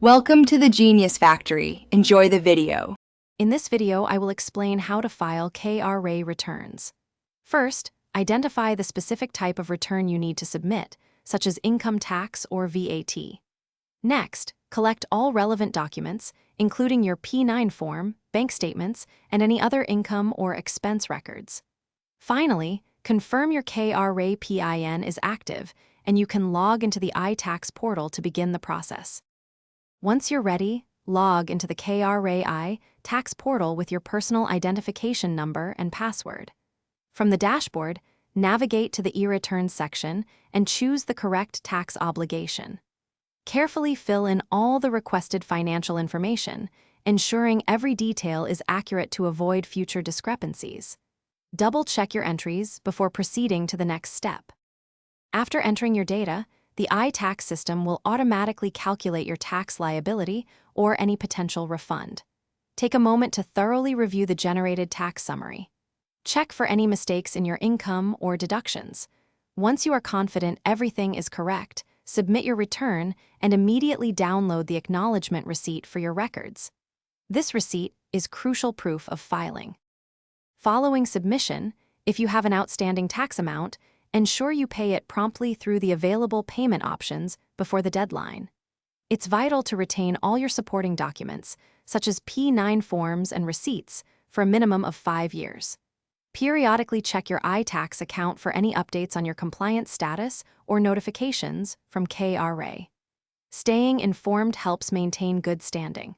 Welcome to the Genius Factory. Enjoy the video. In this video, I will explain how to file KRA returns. First, identify the specific type of return you need to submit, such as income tax or VAT. Next, collect all relevant documents, including your P9 form, bank statements, and any other income or expense records. Finally, confirm your KRA PIN is active, and you can log into the iTax portal to begin the process. Once you're ready, log into the KRA tax portal with your personal identification number and password. From the dashboard, navigate to the e-returns section and choose the correct tax obligation. Carefully fill in all the requested financial information, ensuring every detail is accurate to avoid future discrepancies. Double-check your entries before proceeding to the next step. After entering your data, the iTax system will automatically calculate your tax liability or any potential refund. Take a moment to thoroughly review the generated tax summary. Check for any mistakes in your income or deductions. Once you are confident everything is correct, submit your return and immediately download the acknowledgement receipt for your records. This receipt is crucial proof of filing. Following submission, if you have an outstanding tax amount, ensure you pay it promptly through the available payment options before the deadline. It's vital to retain all your supporting documents, such as P9 forms and receipts, for a minimum of 5 years. Periodically check your iTax account for any updates on your compliance status or notifications from KRA. Staying informed helps maintain good standing.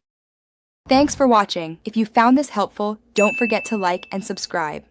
Thanks for watching. If you found this helpful, don't forget to like and subscribe.